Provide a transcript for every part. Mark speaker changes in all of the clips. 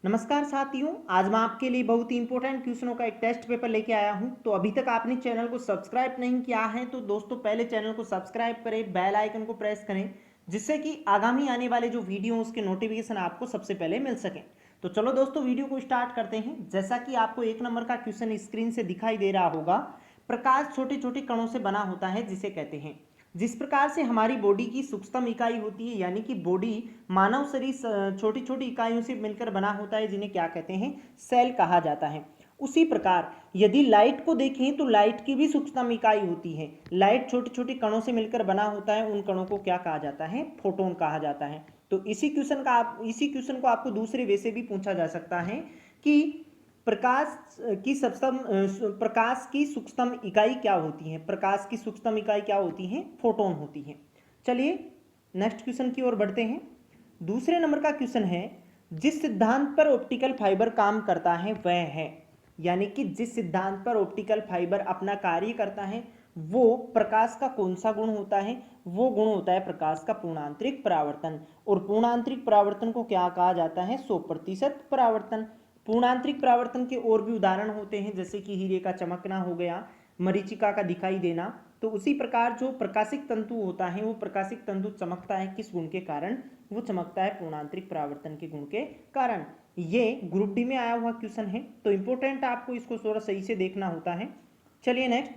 Speaker 1: नमस्कार साथियों, आज मैं आपके लिए बहुत ही इंपॉर्टेंट क्वेश्चनों का एक टेस्ट पेपर लेके आया हूं। तो अभी तक आपने चैनल को सब्सक्राइब नहीं किया है तो दोस्तों पहले चैनल को सब्सक्राइब करें, बेल आइकन को प्रेस करें, जिससे कि आगामी आने वाले जो वीडियो हैं उसके नोटिफिकेशन आपको सबसे पहले मिल सकें। तो चलो दोस्तों वीडियो को स्टार्ट करते हैं। जैसा कि आपको 1 नंबर का क्वेश्चन स्क्रीन से दिखाई दे रहा होगा, प्रकाश छोटे छोटे कणों से बना होता है जिसे कहते हैं। जिस प्रकार से हमारी बॉडी की सूक्ष्म इकाई होती है, यानी कि बॉडी मानव शरीर छोटी छोटी इकाइयों से मिलकर बना होता है, जिन्हें क्या कहते हैं, सेल कहा जाता है। उसी प्रकार यदि लाइट को देखें तो लाइट की भी सूक्ष्म इकाई होती है। लाइट छोटे छोटे कणों से मिलकर बना होता है, उन कणों को क्या कहा जाता है, फोटोन कहा जाता है। तो इसी क्वेश्चन को आपको दूसरे वे से भी पूछा जा सकता है कि प्रकाश की सूक्ष्म इकाई क्या होती है। प्रकाश की सूक्ष्म इकाई क्या होती है, फोटोन होती है। चलिए नेक्स्ट क्वेश्चन की ओर बढ़ते हैं। दूसरे नंबर का क्वेश्चन है, जिस सिद्धांत पर ऑप्टिकल फाइबर काम करता है वह है, यानी कि जिस सिद्धांत पर ऑप्टिकल फाइबर अपना कार्य करता है वो प्रकाश का कौन सा गुण होता है। वो गुण होता है प्रकाश का पूर्णांतरिक परावर्तन। और पूर्णांतरिक परावर्तन को क्या कहा जाता है, 100% परावर्तन। पूर्णांतरिक परावर्तन के और भी उदाहरण होते हैं, जैसे कि हीरे का चमकना हो गया, मरीचिका का दिखाई देना। तो उसी प्रकार जो प्रकाशिक तंतु होता है, वो प्रकाशिक तंतु चमकता है किस गुण के कारण, वो चमकता है पूर्णांतरिक परावर्तन के गुण के कारण। ये ग्रुप डी में आया हुआ क्वेश्चन है, तो इंपॉर्टेंट आपको इसको थोड़ा सही से देखना होता है। चलिए नेक्स्ट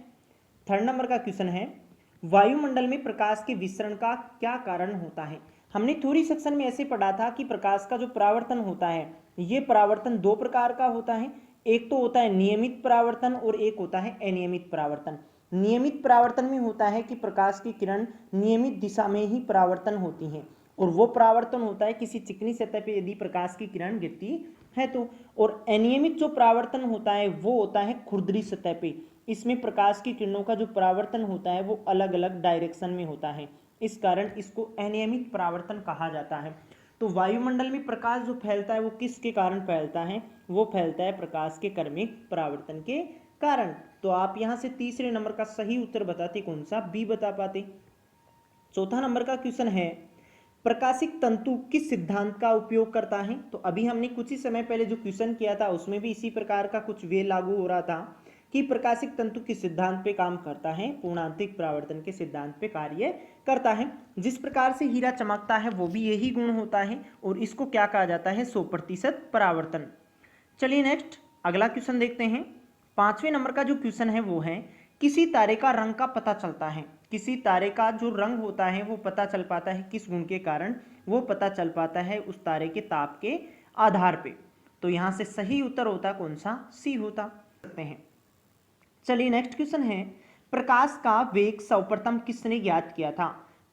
Speaker 1: 3 नंबर का क्वेश्चन है, वायुमंडल में प्रकाश के विसरण का क्या कारण होता है। हमने थ्योरी सेक्शन में ऐसे पढ़ा था कि प्रकाश का जो परावर्तन होता है, ये परावर्तन 2 प्रकार का होता है। एक तो होता है नियमित परावर्तन और एक होता है अनियमित परावर्तन। नियमित परावर्तन में होता है कि प्रकाश की किरण नियमित दिशा में ही परावर्तन होती हैं, और वो परावर्तन होता है किसी चिकनी सतह पे यदि प्रकाश की किरण गिरती है तो। और अनियमित जो परावर्तन होता है वो होता है खुरदरी सतह पे। इसमें प्रकाश की किरणों का जो परावर्तन होता है वो अलग अलग डायरेक्शन में होता है, इस कारण इसको अनियमित परावर्तन कहा जाता है। तो वायुमंडल में प्रकाश जो फैलता है वो किसके कारण फैलता है, वो फैलता है प्रकाश के क्रमिक परावर्तन के कारण। तो आप यहां से तीसरे नंबर का सही उत्तर बताते कौन सा, बी बता पाते। 4 नंबर का क्वेश्चन है, प्रकाशिक तंतु किस सिद्धांत का उपयोग करता है। तो अभी हमने कुछ ही समय पहले जो क्वेश्चन किया था उसमें भी इसी प्रकार का कुछ वे लागू हो रहा था कि प्रकाशिक तंतु किस सिद्धांत पे काम करता है, पूर्णांतरिक परावर्तन के सिद्धांत पे कार्य करता है। जिस प्रकार से हीरा चमकता है वो भी यही गुण होता है, और इसको क्या कहा जाता है, 100% परावर्तन। चलिए नेक्स्ट अगला क्वेश्चन देखते हैं। 5वें नंबर का जो क्वेश्चन है वो है, किसी तारे का रंग का पता चलता है। किसी तारे का जो रंग होता है वो पता चल पाता है किस गुण के कारण, वो पता चल पाता है उस तारे के ताप के आधार पे। तो यहां से सही उत्तर होता कौन सा, सी होता सकते हैं। चलिए नेक्स्ट क्वेश्चन है, प्रकाश का वेग सर्वप्रथम किसने ज्ञात किया था।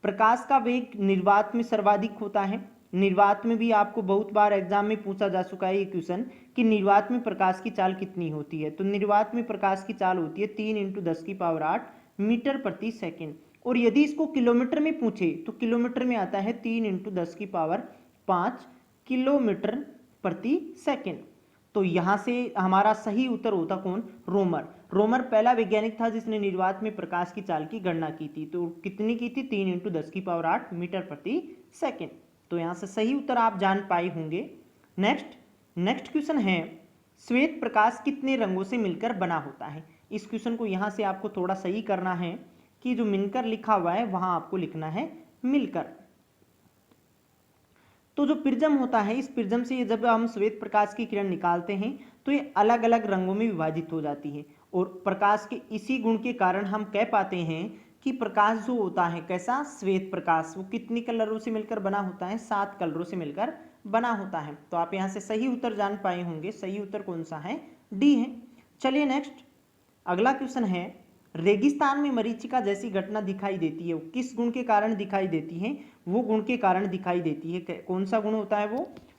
Speaker 1: प्रकाश का वेग निर्वात में सर्वाधिक होता है। निर्वात में भी आपको बहुत बार एग्जाम में पूछा जा चुका है ये क्वेश्चन कि निर्वात में प्रकाश की चाल कितनी होती है। तो निर्वात में प्रकाश की चाल होती है 3 × 10⁸ मीटर प्रति सेकेंड। और यदि इसको किलोमीटर में पूछे तो किलोमीटर में आता है 3 × 10⁵ किलोमीटर प्रति सेकेंड। तो यहां से हमारा सही उत्तर होता कौन, रोमर। रोमर पहला वैज्ञानिक था जिसने निर्वात में प्रकाश की चाल की गणना की थी। तो कितनी की थी, 3 × 10⁸ मीटर प्रति सेकेंड। तो यहां से सही उत्तर आप जान पाए होंगे। नेक्स्ट क्वेश्चन है, श्वेत प्रकाश कितने रंगों से मिलकर बना होता है। इस क्वेश्चन को यहां से आपको थोड़ा सही करना है कि जो मिलकर लिखा हुआ है वहां आपको लिखना है मिलकर। तो जो प्रिज्म होता है, इस प्रिज्म से जब हम श्वेत प्रकाश की किरण निकालते हैं तो ये अलग अलग रंगों में विभाजित हो जाती है। और प्रकाश के इसी गुण के कारण हम कह पाते हैं कि प्रकाश जो होता है कैसा, श्वेत प्रकाश, वो कितनी कलरों से मिलकर बना होता है, 7 कलरों से मिलकर बना होता है। तो आप यहाँ से सही उत्तर जान पाए होंगे, सही उत्तर कौन सा है, डी है। चलिए नेक्स्ट अगला क्वेश्चन है, रेगिस्तान में मरीचिका जैसी घटना दिखाई देती है, वो किस गुण के कारण दिखाई देती है, वो गुण के कारण दिखाई देती है। कौन सा गुण होता है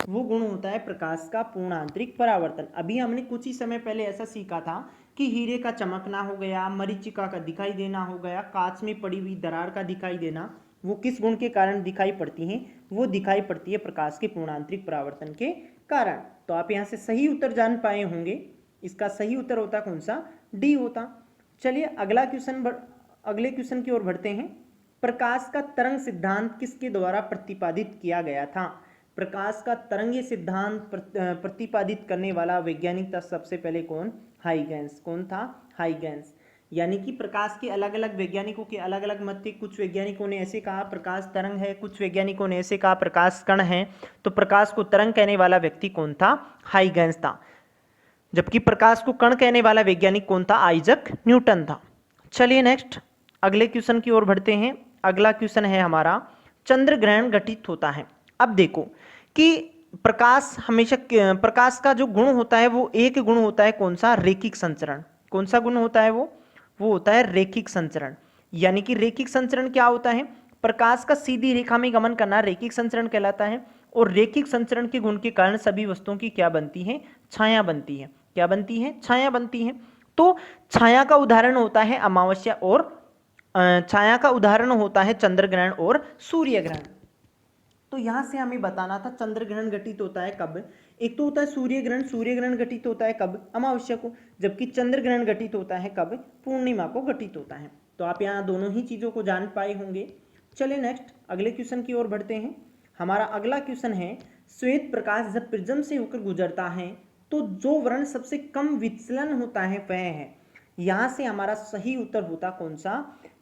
Speaker 1: वो गुण होता है प्रकाश का पूर्णांतरिक परावर्तन। अभी हमने कुछ ही समय पहले ऐसा सीखा था कि हीरे का चमकना हो गया, मरीचिका का दिखाई देना हो गया, कांच में पड़ी हुई दरार का दिखाई देना, वो किस गुण के कारण दिखाई पड़ती हैं, वो दिखाई पड़ती है प्रकाश के पूर्णांतरिक परावर्तन के कारण। तो आप यहाँ से सही उत्तर जान पाए होंगे, इसका सही उत्तर होता कौन सा, डी होता। चलिए अगले क्वेश्चन की ओर बढ़ते हैं। प्रकाश का तरंग सिद्धांत किसके द्वारा प्रतिपादित किया गया था। प्रकाश का तरंगीय सिद्धांत प्रतिपादित करने वाला वैज्ञानिक था सबसे पहले कौन? हाइगेंस। कौन था? हाइगेंस। यानी कि प्रकाश के अलग अलग वैज्ञानिकों के अलग अलग मत थे। कुछ वैज्ञानिकों ने ऐसे कहा प्रकाश तरंग है, कुछ वैज्ञानिकों ने ऐसे कहा प्रकाश कण है। तो प्रकाश को तरंग कहने वाला व्यक्ति कौन था? हाइगेंस था। जबकि प्रकाश को कण कहने वाला वैज्ञानिक कौन था? आइजक न्यूटन था। चलिए नेक्स्ट अगले क्वेश्चन की ओर बढ़ते हैं। अगला क्वेश्चन है हमारा, चंद्र ग्रहण घटित होता है। अब देखो कि प्रकाश हमेशा, प्रकाश का जो गुण होता है वो एक गुण होता है, कौन सा? रेखिक संचरण। कौन सा गुण होता है वो होता है रेखिक संचरण। यानी कि रेखिक संचरण क्या होता है? प्रकाश का सीधी रेखा में गमन करना रेखिक संचरण कहलाता है। और रेखिक संचरण के गुण के कारण सभी वस्तुओं की क्या बनती है? छाया बनती है। क्या बनती है? छाया बनती है। तो छाया का उदाहरण होता है अमावस्या, और छाया का उदाहरण होता है चंद्र ग्रहण और सूर्य ग्रहण। तो यहां से हमें बताना था चंद्र ग्रहण घटित होता है कब? एक तो होता है सूर्य ग्रहण। सूर्य ग्रहण घटित होता है कब? अमावस्या को। जबकि चंद्र ग्रहण घटित होता है कब? पूर्णिमा को घटित होता है। तो आप यहाँ दोनों ही चीजों को जान पाए होंगे। चलिए नेक्स्ट अगले क्वेश्चन की ओर बढ़ते हैं। हमारा अगला क्वेश्चन है, श्वेत प्रकाश जब प्रिज्म से होकर गुजरता है तो जो वर्ण सबसे कम विचलन होता है वह है। यहां से हमारा सही उत्तर होता कौन सा?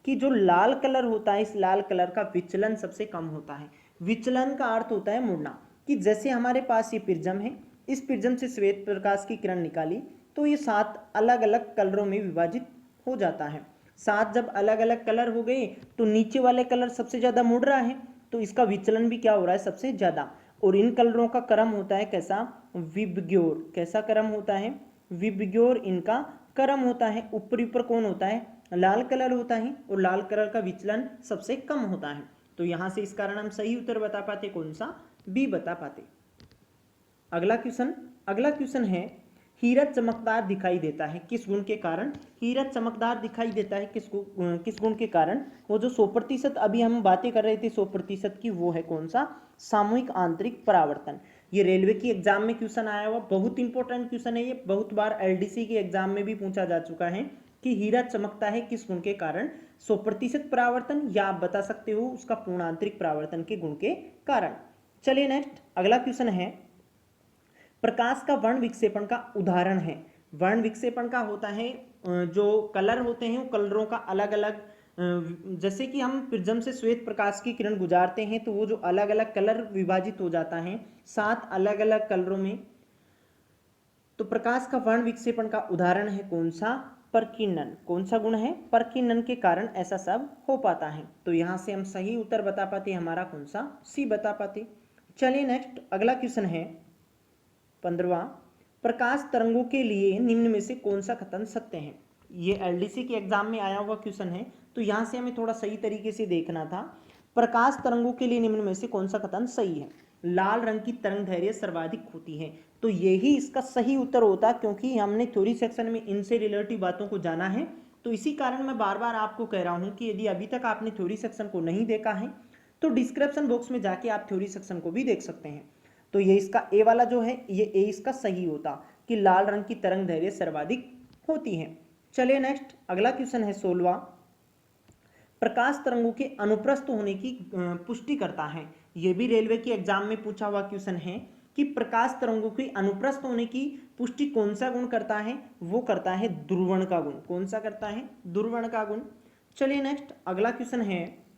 Speaker 1: कि जो लाल कलर होता है, इस लाल कलर का विचलन सबसे कम होता है। विचलन का अर्थ होता है मुड़ना। कि जैसे हमारे पास ये प्रिज्म है, इस प्रिज्म से श्वेत प्रकाश की किरण निकाली तो ये 7 अलग अलग कलरों में विभाजित हो जाता है। 7 जब अलग अलग कलर हो गए तो नीचे वाले कलर सबसे ज्यादा मुड़ रहा है, तो इसका विचलन भी क्या हो रहा है? सबसे ज्यादा। और इन कलरों का क्रम होता है कैसा? विबग्योर। कैसा क्रम होता है? विबग्योर इनका क्रम होता है। ऊपर ऊपर कौन होता है? लाल कलर होता है, और लाल कलर का विचलन सबसे कम होता है। तो यहां से इस कारण हम सही उत्तर बता पाते कौन सा? बी बता पाते। अगला क्वेश्चन है, हीरा चमकदार दिखाई देता है किस गुण के कारण? हीरा चमकदार दिखाई देता है किस गुण के कारण? वो जो 100% अभी हम बातें कर रहे थे 100% की, वो है कौन सा? सामूहिक आंतरिक परावर्तन। ये रेलवे की एग्जाम में क्वेश्चन आया हुआ, बहुत इंपॉर्टेंट क्वेश्चन है ये। बहुत बार एलडीसी के एग्जाम में भी पूछा जा चुका है कि हीरा चमकता है किस गुण के कारण? 100% परावर्तन, या आप बता सकते हो उसका पूर्णांतरिक परावर्तन के गुण के कारण। चलिए नेक्स्ट अगला क्वेश्चन है, प्रकाश का वर्ण विक्षेपण का उदाहरण है। वर्ण विक्षेपण का होता है जो कलर होते हैं वो कलरों का अलग अलग, जैसे कि हम प्रिज्म से श्वेत प्रकाश की किरण गुजारते हैं तो वो जो अलग अलग कलर विभाजित हो जाता है 7 अलग अलग कलरों में। तो प्रकाश का वर्ण विक्षेपण का उदाहरण है कौन सा? परकीनन। कौन सा गुण है? परकीनन के कारण ऐसा सब हो पाता है। तो यहां से हम सही उत्तर बता पाते, हमारा कौन सा? सी बता पाते। चलिए नेक्स्ट अगला क्वेश्चन है 15वां, प्रकाश तरंगों के लिए निम्न में से कौन सा कथन सत्य है? ये एलडीसी के एग्जाम में आया हुआ क्वेश्चन है, तो यहां से हमें थोड़ा सही तरीके से देखना था। प्रकाश तरंगों के लिए निम्न में से कौन सा कथन सही है? लाल रंग की तरंग दैर्घ्य सर्वाधिक होती है। तो यही इसका सही उत्तर होता, क्योंकि हमने थ्योरी सेक्शन में इनसे रिलेटिव बातों को जाना है। तो इसी कारण मैं बार बार आपको कह रहा हूं कि यदि अभी तक आपने थ्योरी सेक्शन को नहीं देखा है तो डिस्क्रिप्शन बॉक्स में जाके आप थ्योरी सेक्शन को भी देख सकते हैं। तो ये इसका ए वाला जो है, ये ए इसका सही होता कि लाल रंग की तरंग दैर्घ्य सर्वाधिक होती है। चलिए नेक्स्ट अगला क्वेश्चन है 16वां, प्रकाश तरंगों के अनुप्रस्थ होने की पुष्टि करता है। यह भी रेलवे के एग्जाम में पूछा हुआ क्वेश्चन है कि प्रकाश तरंगों के अनुप्रस्थ होने की पुष्टि कौन सा गुण करता है? वो करता है ध्रुवण का गुण। कौन सा करता है? ध्रुवण का गुण। चलिए नेक्स्ट अगला क्वेश्चन है,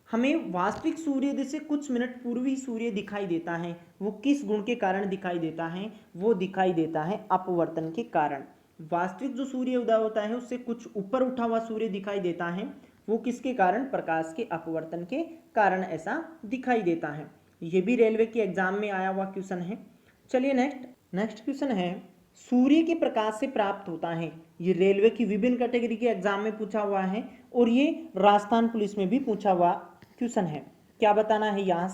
Speaker 1: हमें वास्तविक सूर्योदय से कुछ मिनट पूर्व ही सूर्य दिखाई देता है, वो किस गुण के कारण दिखाई देता है? वो दिखाई देता है अपवर्तन के कारण। वास्तविक जो सूर्य उदय होता है उससे कुछ ऊपर उठा हुआ सूर्य दिखाई देता है, वो किसके कारण? प्रकाश के अपवर्तन के कारण ऐसा दिखाई देता है। ये भी रेलवे के एग्जाम में आया हुआ क्वेश्चन है। चलिए नेक्स्ट क्वेश्चन है, सूर्य के प्रकाश से प्राप्त होता है। ये रेलवे की विभिन्न कैटेगरी के एग्जाम में पूछा हुआ है, और ये राजस्थान पुलिस में भी पूछा हुआ क्वेश्चन है। क्या बताना है यहां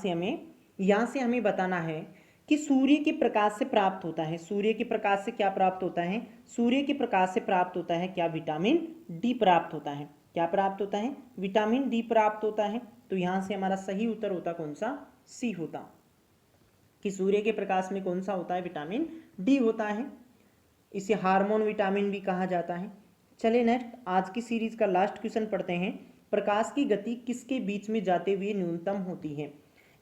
Speaker 1: से हमें बताना है कि सूर्य के प्रकाश से प्राप्त होता है। सूर्य के प्रकाश से क्या प्राप्त होता है? सूर्य के प्रकाश से प्राप्त होता है क्या? विटामिन डी प्राप्त होता है। क्या प्राप्त होता है? विटामिन डी प्राप्त होता है। तो यहां से हमारा सही उत्तर होता कौन सा? सी होता कि सूर्य के प्रकाश में कौन सा होता है? विटामिन डी होता है। इसे हार्मोन विटामिन भी कहा जाता है। चलिए नेक्स्ट आज की सीरीज का लास्ट क्वेश्चन पढ़ते हैं, प्रकाश की गति किसके बीच में जाते हुए न्यूनतम होती है?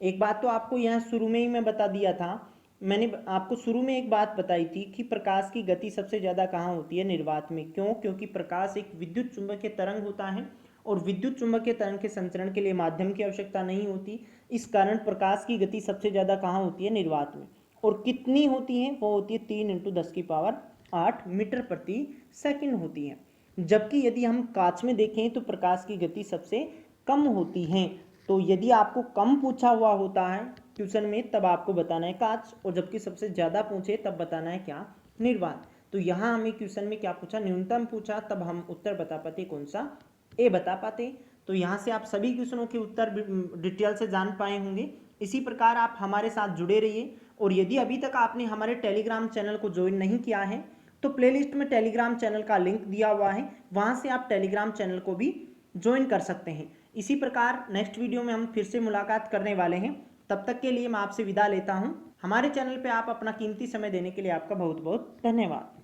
Speaker 1: एक बात तो आपको यहाँ शुरू में ही मैं बता दिया था, मैंने आपको शुरू में एक बात बताई थी कि प्रकाश की गति सबसे ज़्यादा कहाँ होती है, निर्वात में। क्यों? क्योंकि प्रकाश एक विद्युत चुंबकीय तरंग होता है और विद्युत चुंबकीय तरंग के संचरण के लिए माध्यम की आवश्यकता नहीं होती। इस कारण प्रकाश की गति सबसे ज़्यादा कहाँ होती है, निर्वात में। और कितनी होती है? वो होती है 3 × 10⁸ मीटर प्रति सेकंड होती है। जबकि यदि हम कांच में देखें तो प्रकाश की गति सबसे कम होती है। तो यदि आपको कम पूछा हुआ होता है क्वेश्चन में, तब आपको बताना है कांच, और जबकि सबसे ज़्यादा पूछे तब बताना है क्या, निर्वात। तो यहाँ हमें क्वेश्चन में क्या पूछा, न्यूनतम पूछा, तब हम उत्तर बता पाते कौन सा, ए बता पाते। तो यहाँ से आप सभी क्वेश्चनों के उत्तर डिटेल से जान पाए होंगे। इसी प्रकार आप हमारे साथ जुड़े रहिए, और यदि अभी तक आपने हमारे टेलीग्राम चैनल को ज्वाइन नहीं किया है तो प्लेलिस्ट में टेलीग्राम चैनल का लिंक दिया हुआ है, वहाँ से आप टेलीग्राम चैनल को भी ज्वाइन कर सकते हैं। इसी प्रकार नेक्स्ट वीडियो में हम फिर से मुलाकात करने वाले हैं। तब तक के लिए मैं आपसे विदा लेता हूँ। हमारे चैनल पे आप अपना कीमती समय देने के लिए आपका बहुत बहुत धन्यवाद।